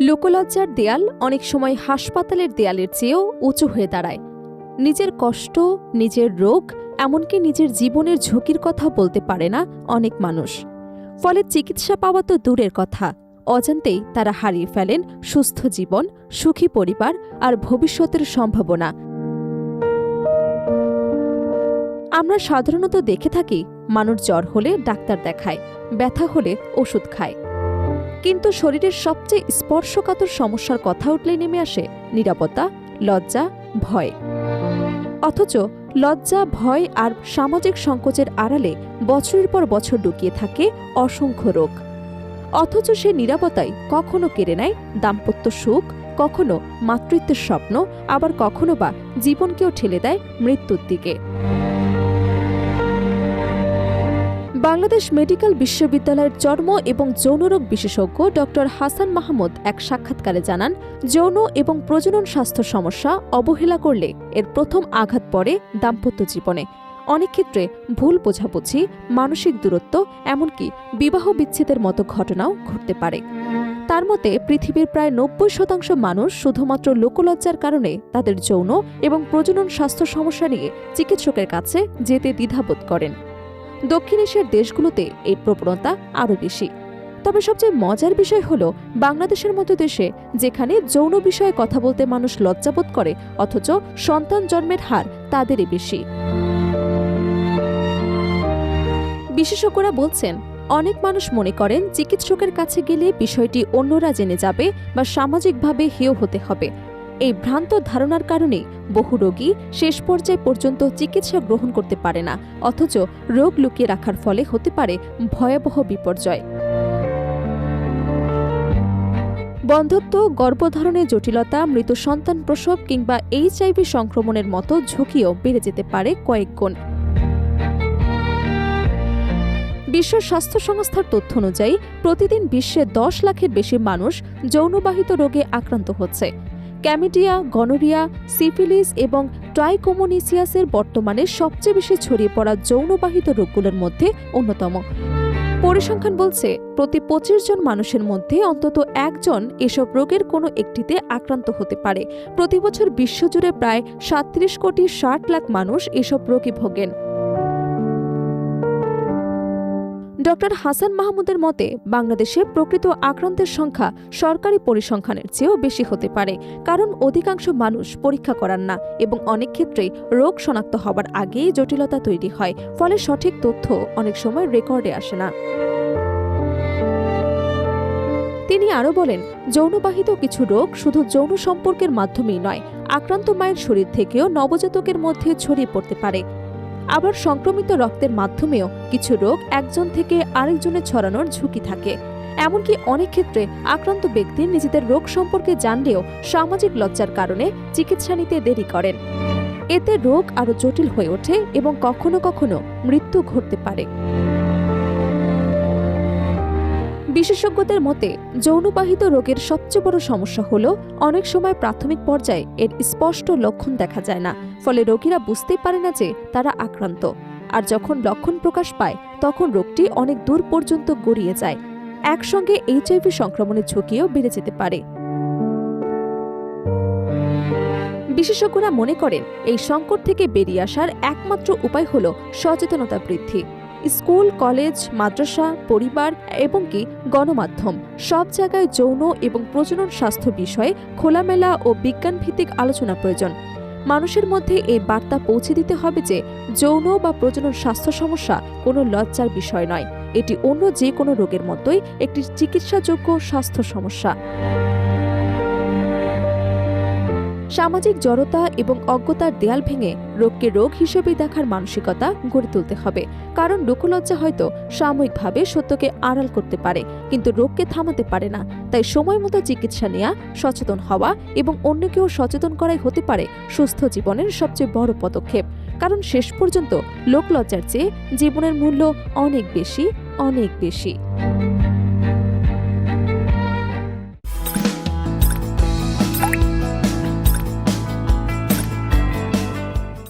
লোকলজ্জার দেয়াল অনেক সময় হাসপাতালের দেয়ালের চেয়েও উঁচু হয়ে দাঁড়ায়। নিজের কষ্ট, নিজের রোগ, এমনকি নিজের জীবনের ঝুঁকির কথা বলতে পারে না অনেক মানুষ। ফলে চিকিৎসা পাওয়া তো দূরের কথা, অজান্তেই তারা হারিয়ে ফেলেন সুস্থ জীবন, সুখী পরিবার আর ভবিষ্যতের সম্ভাবনা। আমরা সাধারণত দেখে থাকি মানুষ জ্বর হলে ডাক্তার দেখায়, ব্যথা হলে ওষুধ খায়। কিন্তু শরীরের সবচেয়ে স্পর্শকাতর সমস্যার কথা উঠলেই নেমে আসে নীরবতা, লজ্জা, ভয়। অথচ লজ্জা, ভয় আর সামাজিক সংকোচের আড়ালে বছরের পর বছর লুকিয়ে থাকে অসংখ্য রোগ। অথচ সে নীরবতাই কখনো কেড়ে নেয় দাম্পত্য সুখ, কখনো মাতৃত্বের স্বপ্ন, আবার কখনো বা জীবনকেও ঠেলে দেয় মৃত্যুর দিকে। বাংলাদেশ মেডিকেল বিশ্ববিদ্যালয়ের চর্ম এবং যৌনরোগ বিশেষজ্ঞ ডক্টর হাসান মাহমুদ এক সাক্ষাৎকারে জানান, যৌন এবং প্রজনন স্বাস্থ্য সমস্যা অবহেলা করলে এর প্রথম আঘাত পড়ে দাম্পত্য জীবনে। অনেক ক্ষেত্রে ভুল বোঝাবুঝি, মানসিক দূরত্ব, এমনকি বিবাহ বিচ্ছেদের মতো ঘটনাও ঘটতে পারে। তার মতে পৃথিবীর প্রায় ৯০% মানুষ শুধুমাত্র লোকলজ্জার কারণে তাদের যৌন এবং প্রজনন স্বাস্থ্য সমস্যা নিয়ে চিকিৎসকের কাছে যেতে দ্বিধাবোধ করেন। দক্ষিণ এশিয়ার দেশগুলোতে এই প্রবণতা আরও বেশি। তবে সবচেয়ে মজার বিষয় হল, বাংলাদেশের মতো দেশে যেখানে যৌন বিষয়ে কথা বলতে মানুষ লজ্জাবোধ করে, অথচ সন্তান জন্মের হার তাদেরই বেশি। বিশেষজ্ঞরা বলছেন, অনেক মানুষ মনে করেন চিকিৎসকের কাছে গেলে বিষয়টি অন্যরা জেনে যাবে বা সামাজিকভাবে হেয় হতে হবে। এই ভ্রান্ত ধারণার কারণে বহু রোগী শেষ পর্যায় পর্যন্ত চিকিৎসা গ্রহণ করতে পারে না, অথচ রোগ লুকিয়ে রাখার ফলে হতে পারে ভয়াবহ বিপর্যয়। বন্ধ্যত্ব, গর্ভধারণের জটিলতা, মৃত সন্তান প্রসব কিংবা HIV সংক্রমণের মতো ঝুঁকিও বেড়ে যেতে পারে কয়েক গুণ। বিশ্ব স্বাস্থ্য সংস্থার তথ্য অনুযায়ী প্রতিদিন বিশ্বে 10 লাখের বেশি মানুষ যৌনবাহিত রোগে আক্রান্ত হচ্ছে। ক্যামিডিয়া, গনোরিয়া, সিফিলিস এবং ট্রাইকোমোনিসিয়াসের বর্তমানে সবচেয়ে বেশি ছড়িয়ে পড়া যৌনবাহিত রোগগুলোর মধ্যে অন্যতম। পরিসংখ্যান বলছে, প্রতি 25 জন মানুষের মধ্যে অন্তত একজন এসব রোগের কোনো একটিতে আক্রান্ত হতে পারে। প্রতি বছর বিশ্বজুড়ে প্রায় 37,60,00,000 মানুষ এসব রোগে ভোগেন। ডক্টর হাসান মাহমুদের মতে, বাংলাদেশে প্রকৃত আক্রান্তের সংখ্যা সরকারি পরিসংখ্যানের চেয়েও বেশি হতে পারে, কারণ অধিকাংশ মানুষ পরীক্ষা করান না এবং অনেক ক্ষেত্রেই রোগ শনাক্ত হবার আগেই জটিলতা তৈরি হয়, ফলে সঠিক তথ্য অনেক সময় রেকর্ডে আসে না। তিনি আরও বলেন, যৌনবাহিত কিছু রোগ শুধু যৌন সম্পর্কের মাধ্যমেই নয়, আক্রান্ত মায়ের শরীর থেকেও নবজাতকের মধ্যে ছড়িয়ে পড়তে পারে। আবার সংক্রমিত রক্তের মাধ্যমেও কিছু রোগ একজন থেকে আরেকজনে ছড়ানোর ঝুঁকি থাকে। এমনকি অনেক ক্ষেত্রে আক্রান্ত ব্যক্তি নিজেদের রোগ সম্পর্কে জানলেও সামাজিক লজ্জার কারণে চিকিৎসা নিতে দেরি করেন। এতে রোগ আরও জটিল হয়ে ওঠে এবং কখনো কখনো মৃত্যু ঘটতে পারে। বিশেষজ্ঞদের মতে, যৌনবাহিত রোগের সবচেয়ে বড় সমস্যা হল অনেক সময় প্রাথমিক পর্যায়ে এর স্পষ্ট লক্ষণ দেখা যায় না, ফলে রোগীরা বুঝতেই পারে না যে তারা আক্রান্ত। আর যখন লক্ষণ প্রকাশ পায়, তখন রোগটি অনেক দূর পর্যন্ত গড়িয়ে যায়। একসঙ্গে HIV সংক্রমণের ঝুঁকিও বেড়ে যেতে পারে। বিশেষজ্ঞরা মনে করেন, এই সংকট থেকে বেরিয়ে আসার একমাত্র উপায় হল সচেতনতা বৃদ্ধি। স্কুল, কলেজ, মাদ্রাসা, পরিবার এমনকি গণমাধ্যম সব জায়গায় যৌন এবং প্রজনন স্বাস্থ্য বিষয়ে খোলামেলা ও বিজ্ঞানভিত্তিক আলোচনা প্রয়োজন। মানুষের মধ্যে এই বার্তা পৌঁছে দিতে হবে যে যৌন বা প্রজনন স্বাস্থ্য সমস্যা কোনো লজ্জার বিষয় নয়, এটি অন্য যে কোনো রোগের মতোই একটি চিকিৎসাযোগ্য স্বাস্থ্য সমস্যা। সামাজিক জড়তা এবং অজ্ঞতার দেয়াল ভেঙে রোগকে রোগ হিসেবে দেখার মানসিকতা গড়ে তুলতে হবে, কারণ লোকলজ্জা হয়তো সাময়িকভাবে সত্যকে আড়াল করতে পারে, কিন্তু রোগকে থামাতে পারে না। তাই সময় মতো চিকিৎসা নেওয়া, সচেতন হওয়া এবং অন্যকেও সচেতন করাই হতে পারে সুস্থ জীবনের সবচেয়ে বড় পদক্ষেপ। কারণ শেষ পর্যন্ত লোকলজ্জার চেয়ে জীবনের মূল্য অনেক বেশি, অনেক বেশি।